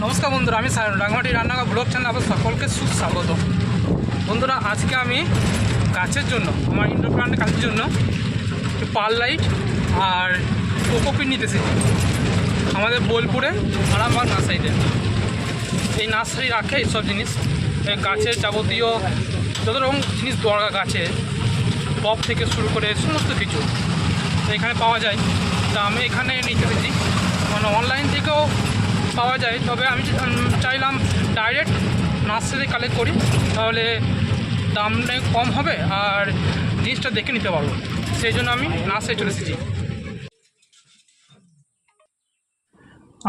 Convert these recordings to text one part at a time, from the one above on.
নমস্কার বন্ধুরা, আমি রাঙামাটি রান্নাঘর ব্লগ চ্যানেলে আপনাদের সকলকে সুস্বাগত। বন্ধুরা, আজকে আমি গাছের জন্য, আমার ইনডোর প্ল্যান্টের গাছের জন্য পার লাইট আর কোকোপিট নিতে এসেছি আমাদের বোলপুরে আরামবাগ নার্সারিতে। এই নার্সারি রাখে এইসব জিনিস, গাছের যাবতীয় যত রকম জিনিস দরকার, গাছের টব থেকে শুরু করে সমস্ত কিছু এখানে পাওয়া যায়। তা আমি এখানে নিতে এসেছি, মানে অনলাইন থেকেও পাওয়া যায়, তবে আমি চাইলাম ডাইরেক্ট নার্সারি কালেক্ট করি, তাহলে দামটা কম হবে আর জিনিসটা দেখে নিতে পারবো। সেই জন্য আমি নার্সারি চলে এসেছি।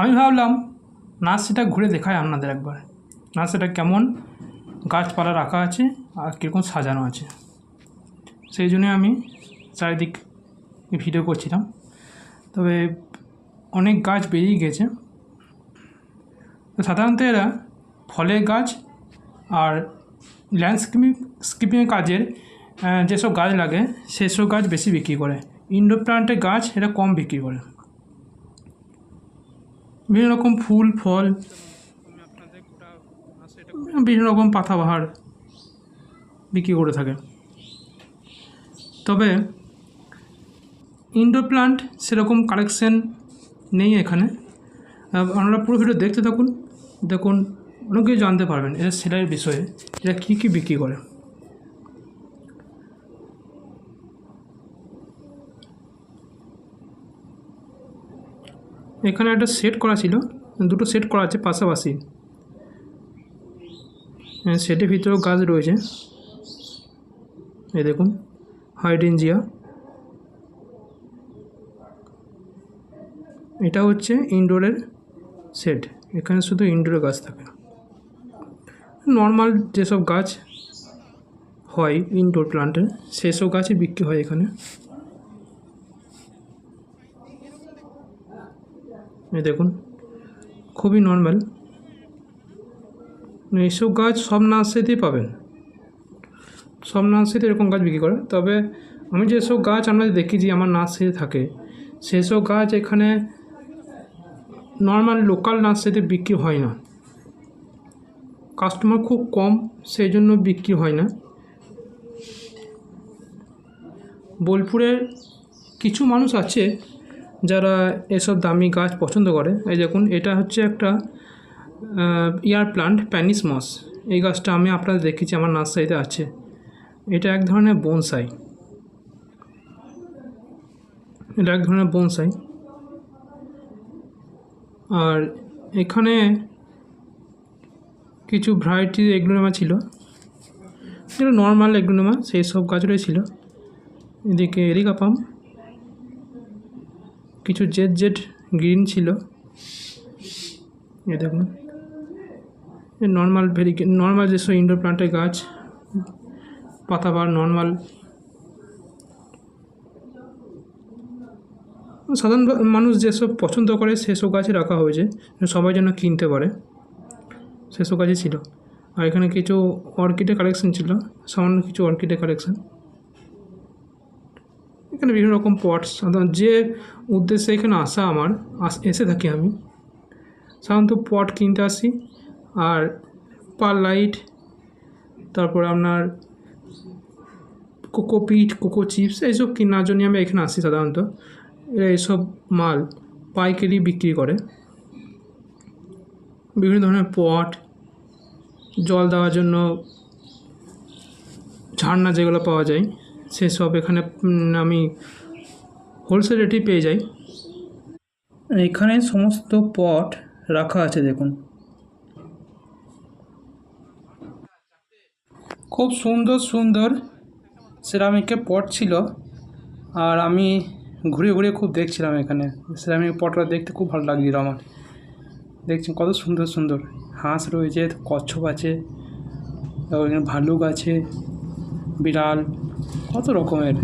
আমি ভাবলাম নার্সারিটা ঘুরে দেখাই আপনাদের একবার, নার্সারিটা কেমন গাছপালা রাখা আছে আর কীরকম সাজানো আছে। সেই জন্য আমি চারিদিক ভিডিও করছিলাম। তবে অনেক গাছ বেরিয়ে গেছে। তো সাধারণত এরা ফলের গাছ আর ল্যান্ডস্কেপিংয়ের কাজের যেসব গাছ লাগে সেসব গাছ বেশি বিক্রি করে। ইনডোর প্ল্যান্টের গাছ এরা কম বিক্রি করে। বিভিন্ন রকম ফুল ফল, বিভিন্ন রকম পাতাবাহার বিক্রি করে থাকে। তবে ইনডোর প্ল্যান্ট সেরকম কালেকশন নেই এখানে। আপনারা পুরো ভিডিও দেখতে থাকুন, দেখুন অনেক কিছু জানতে পারবেন এরা সেলের বিষয়ে, এরা কী কী বিক্রি করে। এখানে একটা সেট করা ছিল, দুটো সেট করা আছে পাশাপাশি। সেটের ভিতরেও গাছ রয়েছে, এই দেখুন হাইড্রেঞ্জিয়া। এটা হচ্ছে ইনডোরের সেট, এখানে শুধু ইনডোরের গাছ থাকে। নর্মাল যেসব গাছ হয় ইনডোর প্ল্যান্টে সেসব গাছই বিক্রি হয় এখানে। এই দেখুন খুবই নর্মাল, এইসব গাছ সব নার্সারিতেই পাবেন, সব নার্সারিতে এরকম গাছ বিক্রি করে। তবে আমি যেসব গাছ আমরা দেখেছি আমার নার্সারিতে থাকে সেসব গাছ এখানে নর্মাল লোকাল নার্সারিতে বিক্রি হয় না, কাস্টমার খুব কম, সেই জন্য বিক্রি হয় না। বোলপুরের কিছু মানুষ আছে যারা এসব দামি গাছ পছন্দ করে। এই দেখুন এটা হচ্ছে একটা ইয়ার প্লান্ট প্যানিস মস। এই গাছটা আমি আপনাদের দেখেছি আমার নার্সারিতে আছে। এটা এক ধরনের বনসাই, এটা এক ধরনের বনসাই। আর এখানে কিছু ভ্যারাইটি এগ্লোনেমা ছিল, যেগুলো নর্মাল এগ্লোনেমা সেই সব গাছটাই ছিল। এদিকে এরিকাপাম, কিছু জেড গ্রিন ছিল। এই দেখুন নর্মাল যেসব ইনডোর প্ল্যান্টের গাছ, পাতাবাহার নর্মাল। সাধারণ মানুষ যেসব পছন্দ করে সেসব গাছই রাখা হয়েছে, সবাই যেন কিনতে পারে, সেসব গাছই ছিল। আর এখানে কিছু অর্কিডের কালেকশন ছিল, সামান্য কিছু অর্কিডের কালেকশন। এখানে বিভিন্ন রকম পটস, যে উদ্দেশ্যে এখানে আসা আমার এসে থাকি আমি সাধারণত পট কিনতে আসি, আর পার লাইট, তারপর আপনার কোকোপিট, কোকো চিপস এইসব কেনার জন্য আমি এখানে আসি। সাধারণত এরা এইসব মাল পাইকারি বিক্রি করে। বিভিন্ন ধরনের পট, জল দেওয়ার জন্য ঝাড়না যেগুলো পাওয়া যায় সেসব এখানে আমি হোলসেল রেটেই পেয়ে যাই। এখানে সমস্ত পট রাখা আছে, দেখুন খুব সুন্দর সুন্দর সিরামিকের পট ছিল। আর আমি ঘুরে ঘুরে খুব দেখছিলাম এখানে সিরামিক পটটা, দেখতে খুব ভালো লাগছিল আমার। দেখছেন কত সুন্দর সুন্দর হাঁস রয়েছে, কচ্ছপ আছে, ভালুক আছে, বিড়াল, কত রকমের।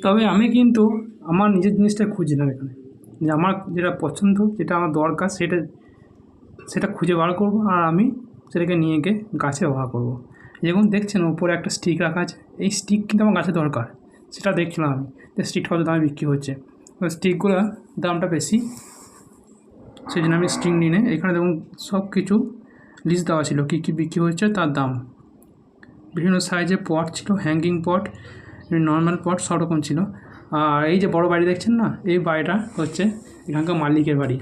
তবে আমি কিন্তু আমার নিজের জিনিসটা খুঁজছিলাম এখানে, যে আমার যেটা পছন্দ, যেটা আমার দরকার সেটা খুঁজে বার করবো, আর আমি সেটাকে নিয়ে গিয়ে গাছে ব্যবহার করবো। যেমন দেখছেন উপরে একটা স্টিক রাখা আছে, এই স্টিক কিন্তু আমার গাছে দরকার, সেটা দেখছিলাম আমি যে স্টিকটা কত দামে বিক্রি হচ্ছে। স্টিকগুলোর দামটা বেশি, সেই জন্য আমি স্ট্রিং নিয়ে এখানে দেখুন সব কিছু লিস্ট দেওয়া ছিল কী কী বিক্রি হচ্ছে তার দাম। বিভিন্ন সাইজের পট ছিল, হ্যাঙ্গিং পট, নর্মাল পট, সব রকম ছিল। আর এই যে বড় বাড়ি দেখছেন না, এই বাড়িটা হচ্ছে এখানকার মালিকের বাড়ি।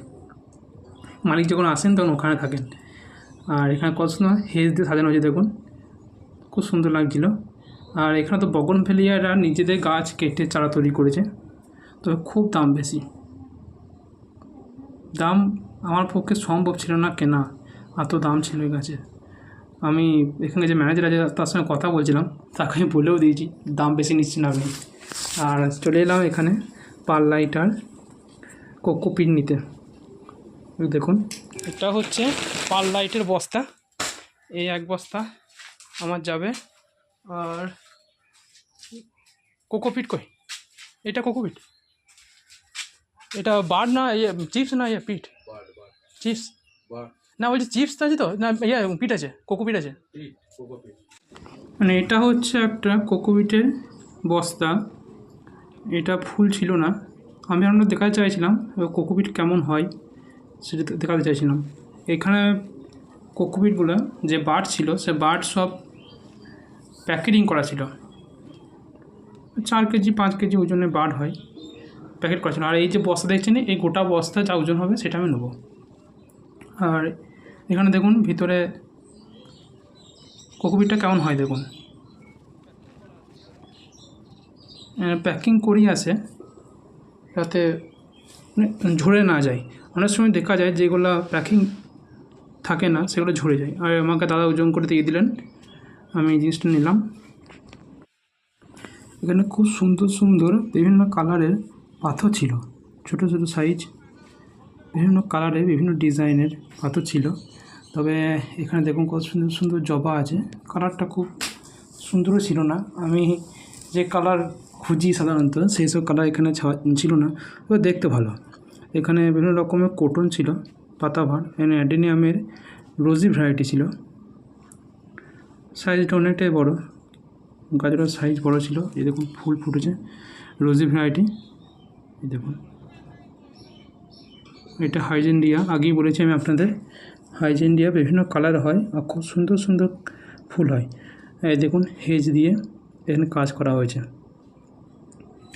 মালিক যখন আসেন তখন ওখানে থাকেন। আর এখানে কত সুন্দর হেজ দিয়ে সাজানো হয়েছে দেখুন, খুব সুন্দর লাগছিল। আর এখানে তো বগনভেলিয়ারা নিজেদের গাছ কেটে চারা তৈরি করেছে, তবে খুব দাম বেশি। দাম আমার পক্ষে সম্ভব ছিল না কেনা, এত দাম ছিল এই গাছের। আমি এখানে যে ম্যানেজার আছে তার সঙ্গে কথা বলছিলাম, তাকে আমি বলেও দিয়েছি দাম বেশি নিচ্ছেন আপনি। আর চলে এলাম এখানে পার্লাইট আর কোকোপিট নিতে। দেখুন এটা হচ্ছে পার্লাইটের বস্তা, এই এক বস্তা আমার যাবে। আর কোকোপিট কই, এটা কোকোপিট, এটা বার না ইয়ে চিপস না ইয়ে পিট, চিপস না বলছি চিপস আছে তো না, ইয়ে পিট আছে, কোকোপিট আছে। মানে এটা হচ্ছে একটা কোকোপিটের বস্তা, এটা ফুল ছিল না। আমি আমরা দেখাতে চাইছিলাম কোকোপিট কেমন হয় সেটা দেখাতে চাইছিলাম। এখানে কোকোপিটগুলো যে বার্ড ছিল সে বার্ড সব প্যাকেটিং করা ছিল, 4 কেজি 5 কেজি ওজনের বার্ড হয়, প্যাকেট করা ছিল। আর এই যে বস্তা দেখছেন, এই গোটা বস্তা যা ওজন হবে সেটা আমি নেবো। আর এখানে দেখুন ভিতরে কোকোপিটটা কেমন হয় দেখুন, প্যাকিং করেই আসে যাতে ঝরে না যায়। অনেক সময় দেখা যায় যেগুলো প্যাকিং থাকে না সেগুলো ঝরে যায়। আর আমাকে দাদা ওজন করে দিয়ে দিলেন, আমি এই জিনিসটা নিলাম। এখানে খুব সুন্দর সুন্দর বিভিন্ন কালারের পাথর ছিল, ছোট ছোট সাইজ, বিভিন্ন কালারের বিভিন্ন ডিজাইনের পাথর ছিল। তবে এখানে দেখুন কত সুন্দর সুন্দর জবা আছে, কালারটা খুব সুন্দরও ছিল না। আমি যে কালার খুঁজি সাধারণত সেই সব কালার এখানে ছিল না, তবে দেখতে ভালো। এখানে বিভিন্ন রকমের কটন ছিল, পাতাবাহার, এখানে অ্যাডেনিয়ামের রোজি ভ্যারাইটি ছিল, সাইজটা অনেকটাই বড়, গাজরের সাইজ বড় ছিল। এই দেখুন ফুল ফুটেছে, রোজি ভ্যারাইটি। এই দেখুন এটা হাইজেন্ডিয়া, আগেই বলেছি আমি আপনাদের, হাইজেন্ডিয়া বিভিন্ন কালার হয় আর খুব সুন্দর সুন্দর ফুল হয়। এই দেখুন হেজ দিয়ে এখানে কাজ করা হয়েছে।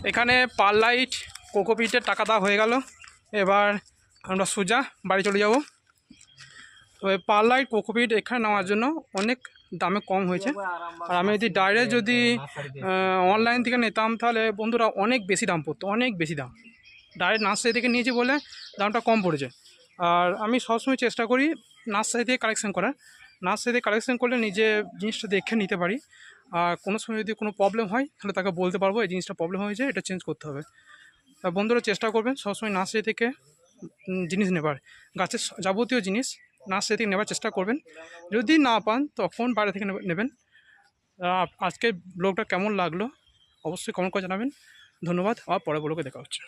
এখানে পার্লাইট কোকোপিটের টাকা দেওয়া হয়ে গেল, এবার আমরা সোজা বাড়ি চলে যাব। তো এই পার্লাইট কোকোপিট এখানে নেওয়ার জন্য অনেক দামে কম হয়েছে। আর আমি যদি ডাইরেক্ট যদি অনলাইন থেকে নিতাম তাহলে বন্ধুরা অনেক বেশি দাম পড়তো, অনেক বেশি দাম। ডাইরেক্ট নার্সারি থেকে নিয়েছি বলে দামটা কম পড়েছে। আর আমি সবসময় চেষ্টা করি নার্সারি থেকে কালেকশন করার, নার্সারি থেকে কালেকশন করলে নিজে জিনিসটা দেখে নিতে পারি। আর কোনো সময় যদি কোনো প্রবলেম হয় তাহলে তাকে বলতে পারবো এই জিনিসটা প্রবলেম হয়েছে, এটা চেঞ্জ করতে হবে। বন্ধুরা চেষ্টা করবেন সবসময় নার্সারি থেকে জিনিস নেবার, গাছের যাবতীয় জিনিস নার্সারি থেকে নেবার চেষ্টা করবেন। যদি না পান তখন বাইরে থেকে নেবেন। আজকের ব্লগটা কেমন লাগলো অবশ্যই কমেন্ট করে জানাবেন। ধন্যবাদ, আর পরে ব্লগে দেখা হচ্ছে।